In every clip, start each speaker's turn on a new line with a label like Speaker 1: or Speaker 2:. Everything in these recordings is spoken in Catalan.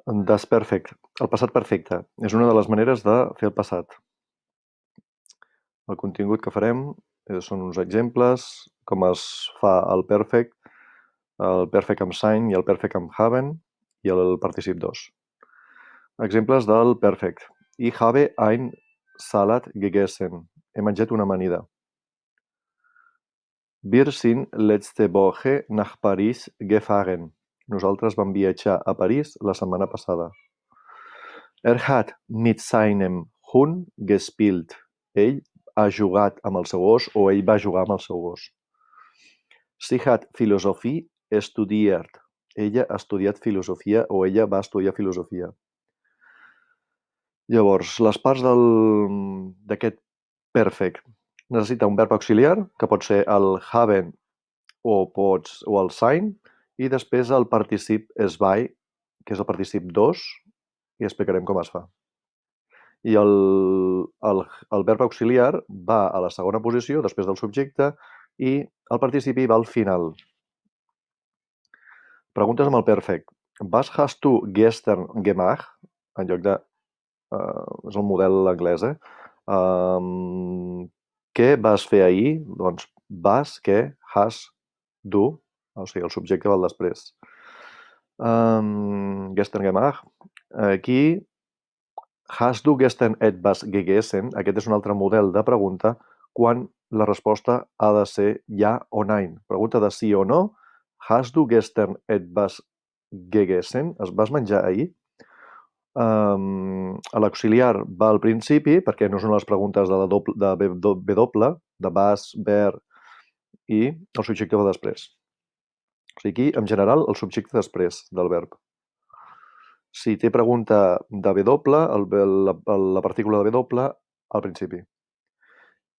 Speaker 1: Desperfect. El passat perfecte. És una de les maneres de fer el passat. El contingut que farem són uns exemples, com es fa el perfect amb sein i el perfect amb haben i el particip dos. Exemples del perfect. Ich habe ein Salat gegessen. He menjat una amanida. Wir sind letzte Woche nach Paris gefahren. Nosaltres vam viatjar a París la setmana passada. Er hat mit seinem Hund gespielt. Ell ha jugat amb el seu gos o ell va jugar amb el seu gos. Sie hat Philosophie studiert. Ella ha estudiat filosofia o ella va estudiar filosofia. Llavors, les parts d'aquest perfect necessita un verb auxiliar, que pot ser el haben o el sein, i després el particip zwei, que és el particip dos, i explicarem com es fa. I el verb auxiliar va a la segona posició, després del subjecte, i el participi va al final. Preguntes amb el perfect. Was hast du gestern gemacht? En lloc de... és el model anglès, què vas fer ahir? Doncs vas, què, has, du, o sigui, el subjecte va al després. Gestern gemacht. Aquí, hast du gestern etwas gegessen? Aquest és un altre model de pregunta quan la resposta ha de ser ja o nein. Pregunta de sí o no. Hast du gestern etwas gegessen? Vas menjar ahir? L'auxiliar va al principi, perquè no són les preguntes de W, de vas, ver, i el subjecte va després. O sigui, aquí, en general, el subjecte després del verb. Si té pregunta de W, la partícula de W al principi.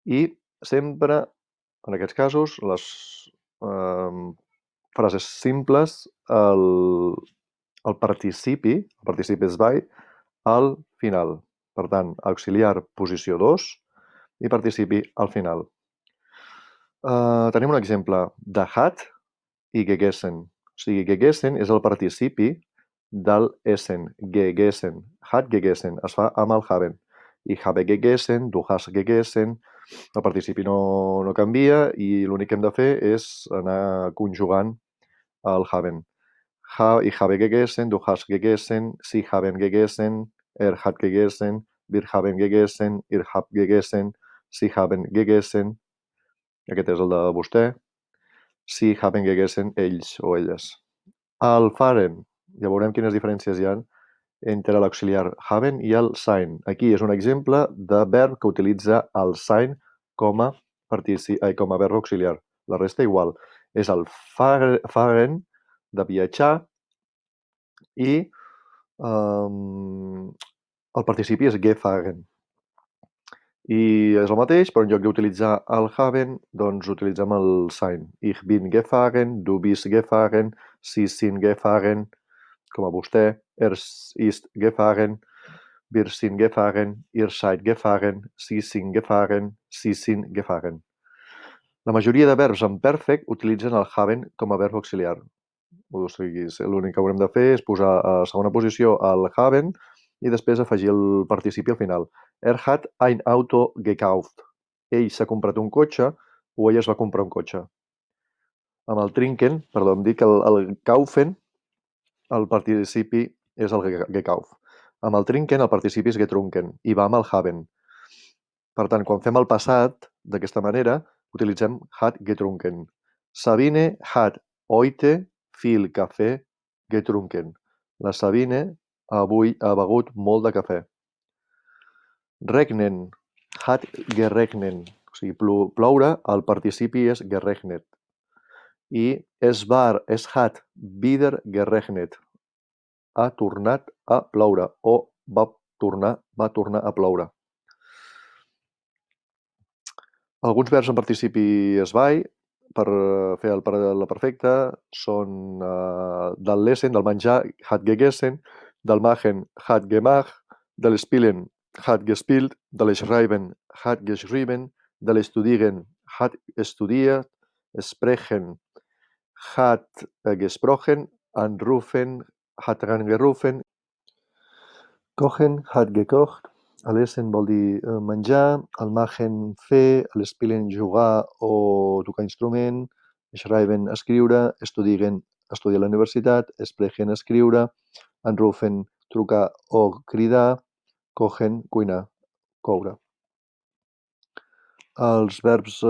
Speaker 1: I sempre, en aquests casos, les frases simples, el participi zwei, al final. Per tant, auxiliar, posició 2, i participi al final. Tenim un exemple de hat i gegessen. O sigui, gegessen és el participi del essen, gegessen. Hat gegessen es fa amb el haben. Ich habe gegessen, du hast gegessen. El participi no canvia i l'únic que hem de fer és anar conjugant el haben. Ich habe gegessen, du hast gegessen, sie haben gegessen, er hat gegessen, wir haben gegessen, ihr habt gegessen, sie haben gegessen. Aquest és el de vostè. Sie haben gegessen, ells o elles. El fahren, ja veurem quines diferències hi ha entre l'auxiliar haben i el sein. Aquí és un exemple de verb que utilitza el sein com a verb auxiliar. La resta igual. És el fahren, de viatjar, i el participi és gefahren. I és el mateix, però en lloc d'utilitzar el haben, doncs utilitzem el sein. Ich bin gefahren, du bist gefahren, sie sind gefahren, com a vostè, ist gefahren, wir sind gefahren, ihr seid gefahren, sie sind gefahren, sie sind gefahren. La majoria de verbs en perfect utilitzen el haben com a verb auxiliar. O sigui, l'únic que haurem de fer és posar a segona posició el haben i després afegir el participi al final. Er hat ein Auto gekauft. Ell s'ha comprat un cotxe o ell es va comprar un cotxe. Amb el trinken, perdó, em dic el kaufen, el participi és el gekauf. Amb el trinken, el participi és getrunken i va amb el haben. Per tant, quan fem el passat, d'aquesta manera, utilitzem hat getrunken. Sabine hat heute viel Kaffee getrunken. La Sabine avui ha begut molt de cafè. Regnen, hat geregnen. O sigui, ploure, el participi és geregnet. I es hat wieder geregnet. Ha tornat a ploure o va tornar a ploure. Alguns verbs en participi zwei per fer la perfecta són del lesen, del menjar, hat gegessen, del machen, hat gemacht, del spielen, hat gespielt, del schreiben, hat geschrieben, del studieren, hat studiert, sprechen, hat gesprochen, anrufen, hat angerufen Kochen hat gekocht, l'essen vol dir menjar, el machen fer, l'spielen jugar o tocar instrument, schreiben escriure, estudieren estudiar a la universitat, sprechen escriure, anrufen trucar o cridar, kochen cuinar, coure. Els verbs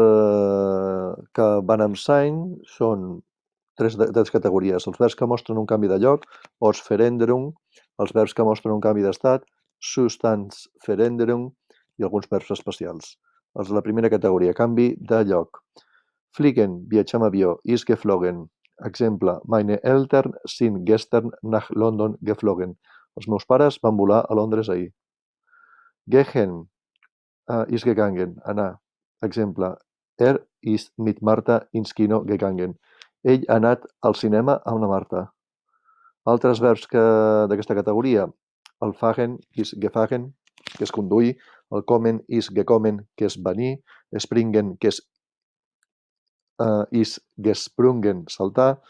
Speaker 1: que van amb sein són tres categories. Els verbs que mostren un canvi de lloc, os Veränderung, els verbs que mostren un canvi d'estat, Zustandsveränderung, i alguns verbs especials. Els de la primera categoria, canvi de lloc. Fliegen, viatjar amb avió, ist geflogen. Exemple, meine Eltern sind gestern nach London geflogen. Els meus pares van volar a Londres ahir. Gehen, ist gegangen, anar. Exemple, ist mit Martha ins Kino gegangen. Ell ha anat al cinema amb la Marta. Altres verbs d'aquesta categoria, el fahren ist gefahren, que és conduir, el kommen ist gekommen, que és venir, springen, que és gesprungen, saltar,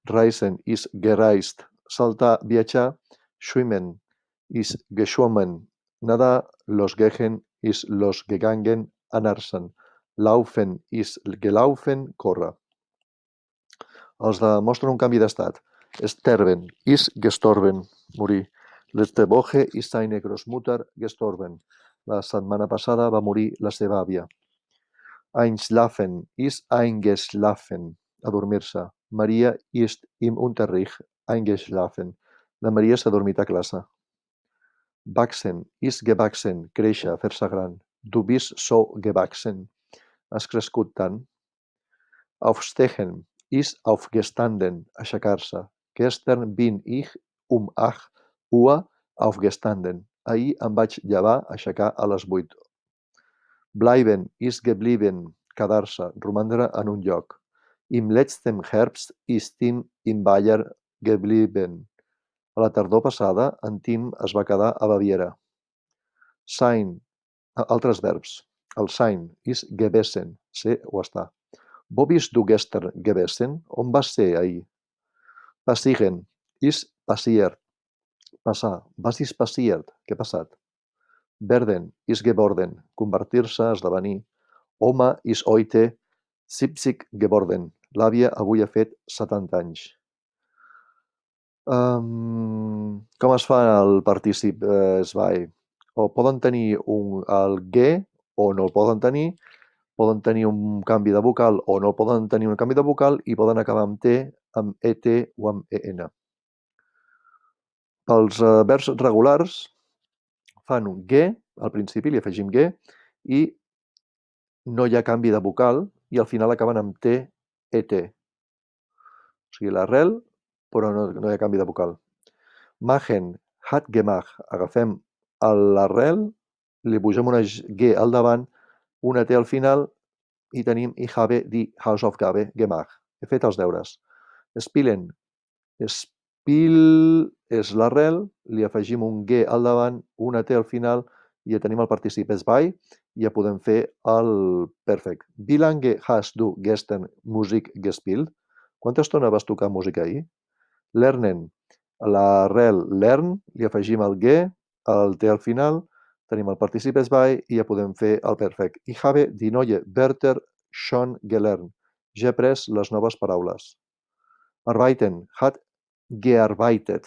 Speaker 1: reisen ist gereist, saltar, viatjar, schwimmen ist geschwommen, nadar, los gehen ist los gegangen, anar-se'n, laufen ist gelaufen, córrer. Els de mostren un canvi d'estat. Sterben ist gestorben, morir. Letzte Woche ist seine Großmutter gestorben. La setmana passada va morir la seva àvia. Einschlafen ist eingeschlafen, adormir-se. Maria ist im Unterricht eingeschlafen. La Maria s'ha adormit a classe. Wachsen ist gewachsen, créixer, fer-se gran. Du bist so gewachsen. Has crescut tant. Aufstehen ist aufgestanden, aixecar-se. Gestern bin ich 8 Uhr aufgestanden. Ahir em vaig llevar, aixecar a les 8. Bleiben ist geblieben, quedar-se, romandre en un lloc. Im letzten Herbst ist Tim in Bayer geblieben. A la tardor passada, en Tim es va quedar a Baviera. Sein, altres verbs. El sein ist gewesen, ser o estar. Wo bist du gestern gewesen? On vas ser ahir? Passieren ist passiert, passar. Was ist passiert? Què ha passat? Werden ist geworden, convertir-se, esdevenir. Oma ist heute 70 geworden. L'àvia avui ha fet 70 anys. Com es fa el partícip zwei? O poden tenir el ge o no el poden tenir un canvi de vocal o no poden tenir un canvi de vocal i poden acabar amb T, amb ET o amb EN. Pels verbs regulars fan un ge, al principi li afegim ge, i no hi ha canvi de vocal i al final acaben amb T, ET. O sigui, l'arrel, però no hi ha canvi de vocal. Machen, hat gemacht. Agafem l'arrel, li posem una ge al davant, una T al final i tenim ich habe die Hausaufgabe gemacht. He fet els deures. Spielen. Spiel és l'arrel, li afegim un ge al davant, una T al final i ja tenim el particip zwei i ja podem fer el perfect. Wie lange hast du gestern Musik gespielt? Quanta estona vas tocar música ahir? Lernen. L'arrel lern, li afegim el ge, el T al final, tenim el particip zwei i ja podem fer el perfect. Ich habe die neue Wörter schon gelernt. Ja he après les noves paraules. Arbeiten, hat gearbeitet.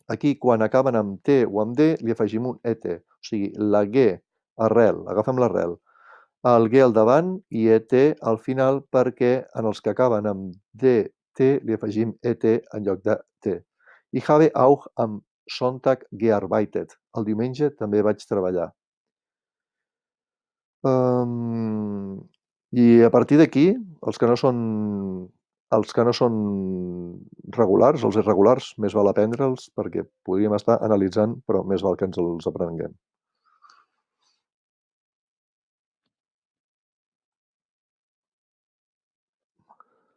Speaker 1: Aquí, quan acaben amb T o amb D, li afegim un ET. O sigui, la ge, arrel, agafem l'arrel. El ge al davant i ET al final perquè en els que acaben amb D, T, li afegim ET en lloc de T. Ich habe auch am Sonntag gearbeitet. El diumenge també vaig treballar. I a partir d'aquí, els que no són regulars, els irregulars, més val aprendre'ls perquè podríem estar analitzant, però més val que ens els aprenguem.